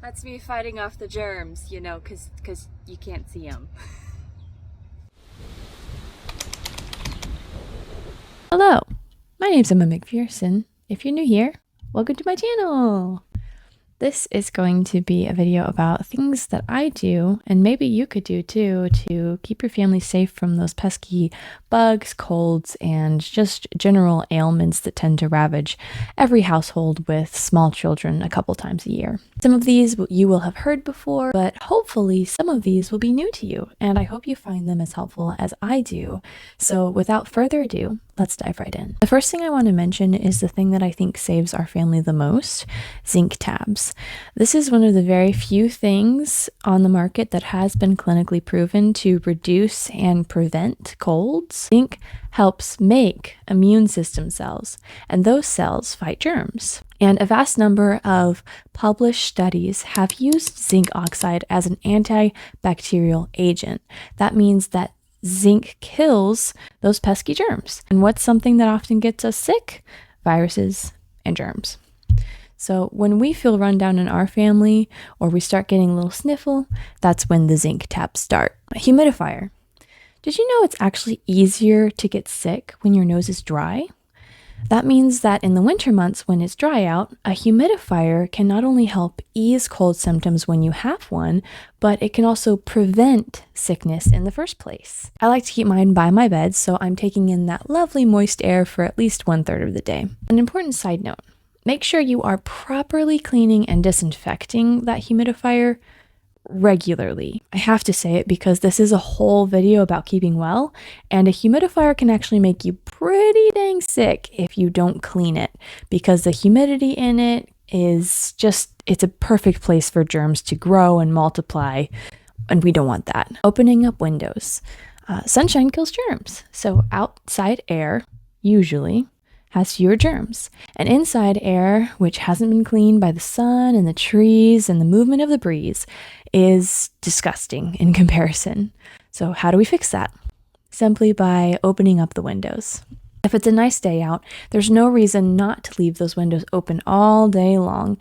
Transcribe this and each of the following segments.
That's me fighting off the germs, you know, because you can't see them. Hello, my name's Emma McPherson. If you're new here, welcome to my channel. This is going to be a video about things that I do, and maybe you could do too, to keep your family safe from those pesky bugs, colds, and just general ailments that tend to ravage every household with small children a couple times a year. Some of these you will have heard before, but hopefully some of these will be new to you, and I hope you find them as helpful as I do. So without further ado, let's dive right in. The first thing I want to mention is the thing that I think saves our family the most, zinc tabs. This is one of the very few things on the market that has been clinically proven to reduce and prevent colds. Zinc helps make immune system cells, and those cells fight germs. And a vast number of published studies have used zinc oxide as an antibacterial agent. That means that zinc kills those pesky germs. And what's something that often gets us sick? Viruses and germs. So when we feel run down in our family, or we start getting a little sniffle, that's when the zinc tabs start. A humidifier. Did you know it's actually easier to get sick when your nose is dry? That means that in the winter months when it's dry out, a humidifier can not only help ease cold symptoms when you have one, but it can also prevent sickness in the first place. I like to keep mine by my bed, so I'm taking in that lovely moist air for at least 1/3 of the day. An important side note, make sure you are properly cleaning and disinfecting that humidifier regularly. I have to say it because this is a whole video about keeping well, and a humidifier can actually make you pretty dang sick if you don't clean it, because the humidity in it is just, it's a perfect place for germs to grow and multiply, and we don't want that. Opening up windows. Sunshine kills germs, so outside air usually has fewer germs. And inside air, which hasn't been cleaned by the sun and the trees and the movement of the breeze, is disgusting in comparison. So how do we fix that? Simply by opening up the windows. If it's a nice day out, there's no reason not to leave those windows open all day long.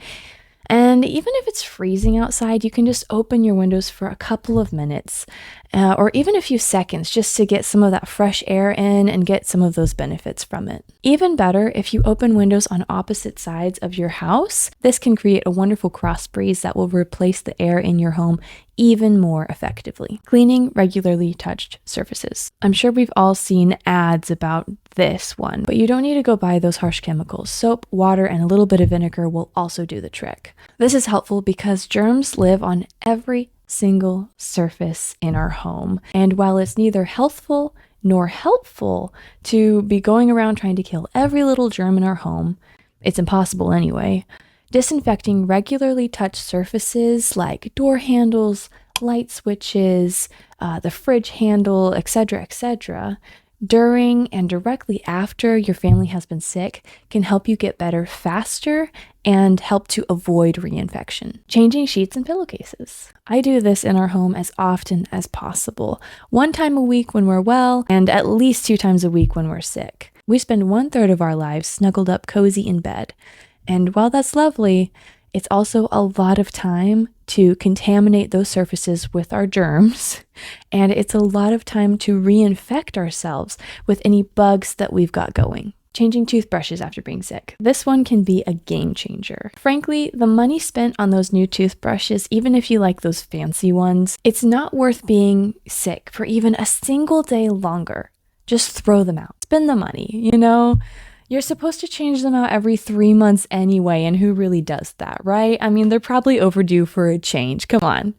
And even if it's freezing outside, you can just open your windows for a couple of minutes, or even a few seconds, just to get some of that fresh air in and get some of those benefits from it. Even better, if you open windows on opposite sides of your house, this can create a wonderful cross breeze that will replace the air in your home even more effectively. Cleaning regularly touched surfaces. I'm sure we've all seen ads about this one, but you don't need to go buy those harsh chemicals. Soap, water, and a little bit of vinegar will also do the trick. This is helpful because germs live on every single surface in our home. And while it's neither healthful nor helpful to be going around trying to kill every little germ in our home, it's impossible anyway, disinfecting regularly touched surfaces like door handles, light switches, the fridge handle, etc., during and directly after your family has been sick can help you get better faster and help to avoid reinfection. Changing sheets and pillowcases. I do this in our home as often as possible. 1 time a week when we're well, and at least 2 times a week when we're sick. We spend 1/3 of our lives snuggled up cozy in bed. And while that's lovely, it's also a lot of time to contaminate those surfaces with our germs, and it's a lot of time to reinfect ourselves with any bugs that we've got going. Changing toothbrushes after being sick. This one can be a game changer. Frankly, the money spent on those new toothbrushes, even if you like those fancy ones, it's not worth being sick for even a single day longer. Just throw them out. Spend the money, you know? You're supposed to change them out every 3 months anyway, and who really does that, right? I mean, they're probably overdue for a change. Come on.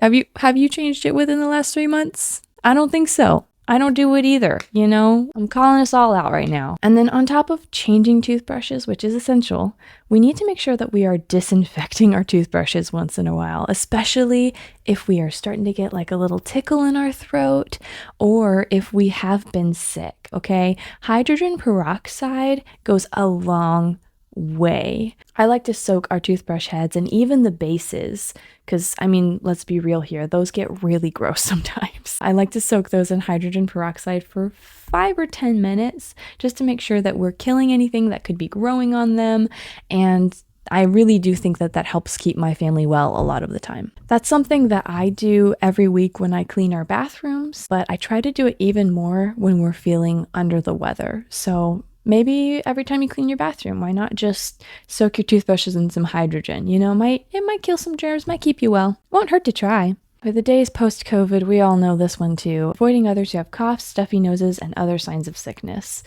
Have you changed it within the last 3 months? I don't think so. I don't do it either, you know? I'm calling us all out right now. And then on top of changing toothbrushes, which is essential, we need to make sure that we are disinfecting our toothbrushes once in a while, especially if we are starting to get like a little tickle in our throat or if we have been sick, okay? Hydrogen peroxide goes a long way. I like to soak our toothbrush heads and even the bases, because I mean, let's be real here, those get really gross sometimes. I like to soak those in hydrogen peroxide for 5 or 10 minutes just to make sure that we're killing anything that could be growing on them and I really do think that that helps keep my family well a lot of the time. That's something that I do every week when I clean our bathrooms, but I try to do it even more when we're feeling under the weather. So maybe every time you clean your bathroom, why not just soak your toothbrushes in some hydrogen? You know, it might kill some germs, might keep you well. Won't hurt to try. For the days post-COVID, we all know this one too. Avoiding others who have coughs, stuffy noses, and other signs of sickness.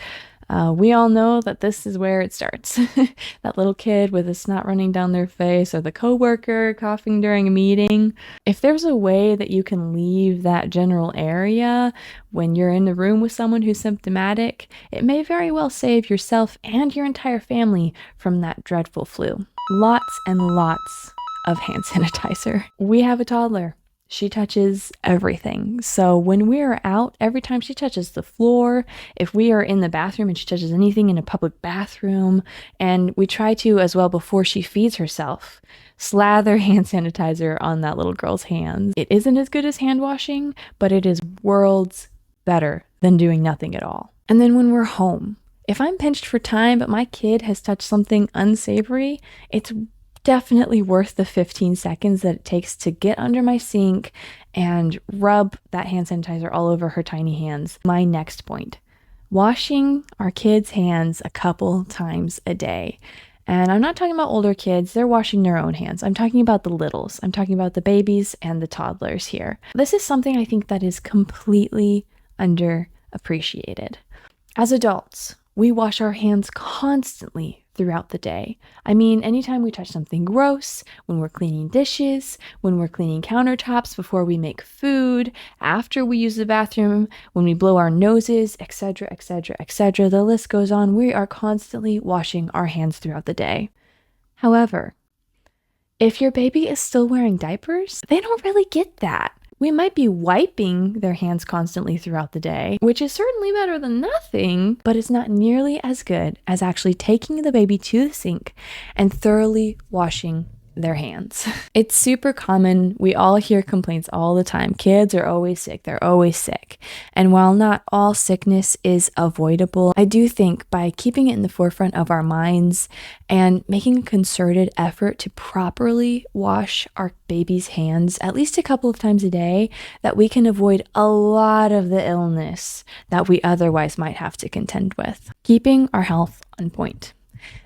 We all know that this is where it starts. That little kid with a snot running down their face, or the coworker coughing during a meeting. If there's a way that you can leave that general area when you're in the room with someone who's symptomatic, it may very well save yourself and your entire family from that dreadful flu. Lots and lots of hand sanitizer. We have a toddler. She touches everything. So when we are out, every time she touches the floor, if we are in the bathroom and she touches anything in a public bathroom, and we try to as well before she feeds herself, slather hand sanitizer on that little girl's hands. It isn't as good as hand washing, but it is worlds better than doing nothing at all. And then when we're home, if I'm pinched for time, but my kid has touched something unsavory, it's definitely worth the 15 seconds that it takes to get under my sink and rub that hand sanitizer all over her tiny hands. My next point, washing our kids' hands a couple times a day. And I'm not talking about older kids, they're washing their own hands. I'm talking about the littles. I'm talking about the babies and the toddlers here. This is something I think that is completely underappreciated. As adults, we wash our hands constantly throughout the day. I mean, anytime we touch something gross, when we're cleaning dishes, when we're cleaning countertops before we make food, after we use the bathroom, when we blow our noses, etc., etc., etc., the list goes on. We are constantly washing our hands throughout the day. However, if your baby is still wearing diapers, they don't really get that. We might be wiping their hands constantly throughout the day, which is certainly better than nothing, but it's not nearly as good as actually taking the baby to the sink and thoroughly washing their hands. It's super common. We all hear complaints all the time. Kids are always sick. They're always sick. And while not all sickness is avoidable, I do think by keeping it in the forefront of our minds and making a concerted effort to properly wash our baby's hands at least a couple of times a day, that we can avoid a lot of the illness that we otherwise might have to contend with. Keeping our health on point.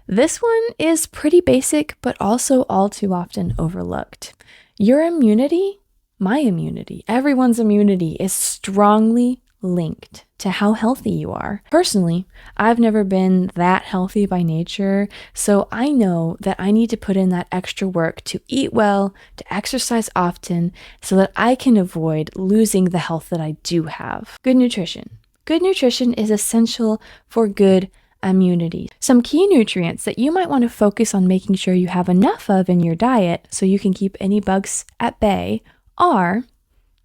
This one is pretty basic, but also all too often overlooked. Your immunity, my immunity, everyone's immunity is strongly linked to how healthy you are. Personally, I've never been that healthy by nature, so I know that I need to put in that extra work to eat well, to exercise often, so that I can avoid losing the health that I do have. Good nutrition. Good nutrition is essential for good immunity. Some key nutrients that you might want to focus on making sure you have enough of in your diet so you can keep any bugs at bay are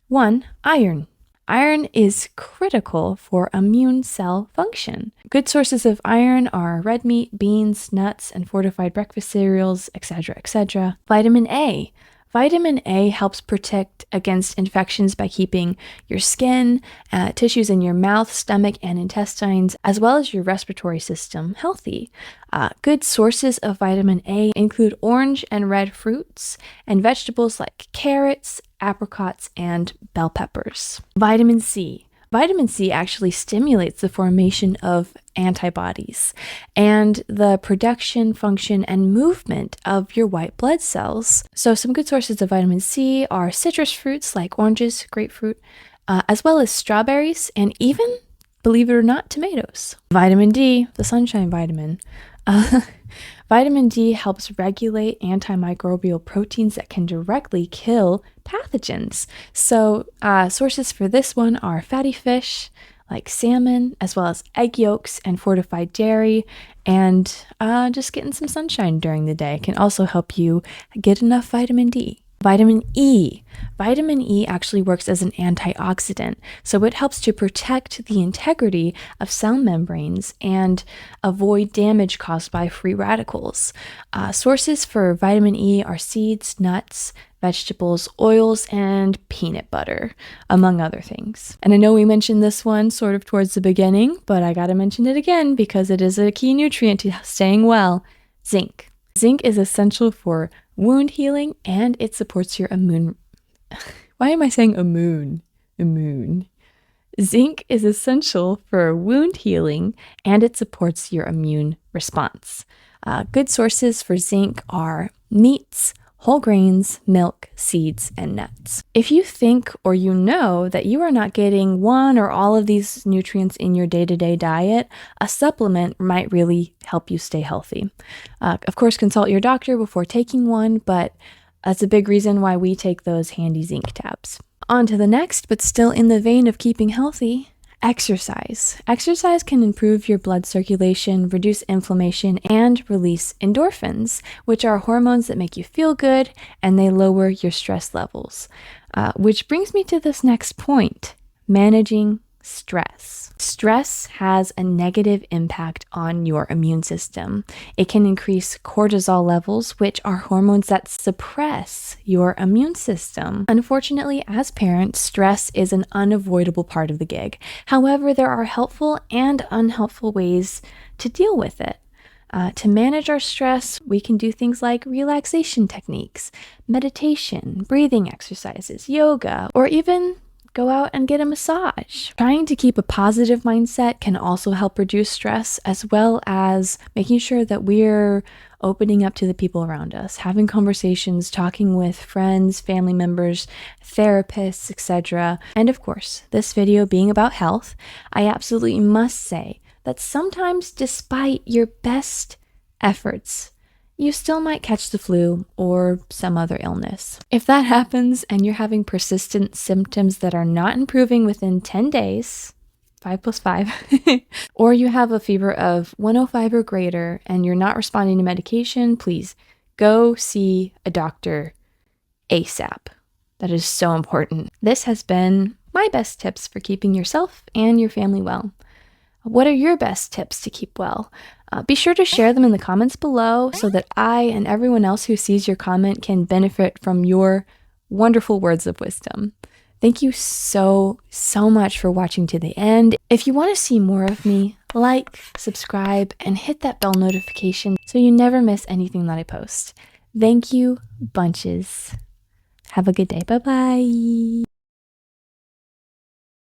1. Iron. Iron is critical for immune cell function. Good sources of iron are red meat, beans, nuts, and fortified breakfast cereals, etc., etc. Vitamin A. Vitamin A helps protect against infections by keeping your skin, tissues in your mouth, stomach, and intestines, as well as your respiratory system healthy. Good sources of vitamin A include orange and red fruits and vegetables like carrots, apricots, and bell peppers. Vitamin C. Vitamin C actually stimulates the formation of antibodies and the production, function, and movement of your white blood cells. So some good sources of vitamin C are citrus fruits like oranges, grapefruit, as well as strawberries, and even, believe it or not, tomatoes. Vitamin D, the sunshine vitamin. Vitamin D helps regulate antimicrobial proteins that can directly kill pathogens. So sources for this one are fatty fish like salmon, as well as egg yolks and fortified dairy, and just getting some sunshine during the day can also help you get enough vitamin D. Vitamin E. Vitamin E actually works as an antioxidant, so it helps to protect the integrity of cell membranes and avoid damage caused by free radicals. Sources for vitamin E are seeds, nuts, vegetables, oils, and peanut butter, among other things. And I know we mentioned this one sort of towards the beginning, but I gotta mention it again because it is a key nutrient to staying well. Zinc. Zinc is essential for wound healing and it supports your immune. Why am I saying immune? Immune. Zinc is essential for wound healing and it supports your immune response. Good sources for zinc are meats, whole grains, milk, seeds, and nuts. If you think or you know that you are not getting one or all of these nutrients in your day-to-day diet, a supplement might really help you stay healthy. Of course, consult your doctor before taking one, but that's a big reason why we take those handy zinc tabs. On to the next, but still in the vein of keeping healthy, exercise. Exercise can improve your blood circulation, reduce inflammation, and release endorphins, which are hormones that make you feel good and they lower your stress levels. Which brings me to this next point, managing stress. Stress has a negative impact on your immune system. It can increase cortisol levels, which are hormones that suppress your immune system. Unfortunately, as parents, stress is an unavoidable part of the gig. However, there are helpful and unhelpful ways to deal with it. To manage our stress, we can do things like relaxation techniques, meditation, breathing exercises, yoga, or even go out and get a massage. Trying to keep a positive mindset can also help reduce stress, as well as making sure that we're opening up to the people around us, having conversations, talking with friends, family members, therapists, etc. And of course, this video being about health, I absolutely must say that sometimes despite your best efforts, you still might catch the flu or some other illness. If that happens and you're having persistent symptoms that are not improving within 10 days, 5 plus 5, or you have a fever of 105 or greater and you're not responding to medication, please go see a doctor ASAP. That is so important. This has been my best tips for keeping yourself and your family well. What are your best tips to keep well? Be sure to share them in the comments below so that I and everyone else who sees your comment can benefit from your wonderful words of wisdom. Thank you so much for watching to the end. If you want to see more of me, like, subscribe, and hit that bell notification so you never miss anything that I post. Thank you bunches. Have a good day. Bye-bye.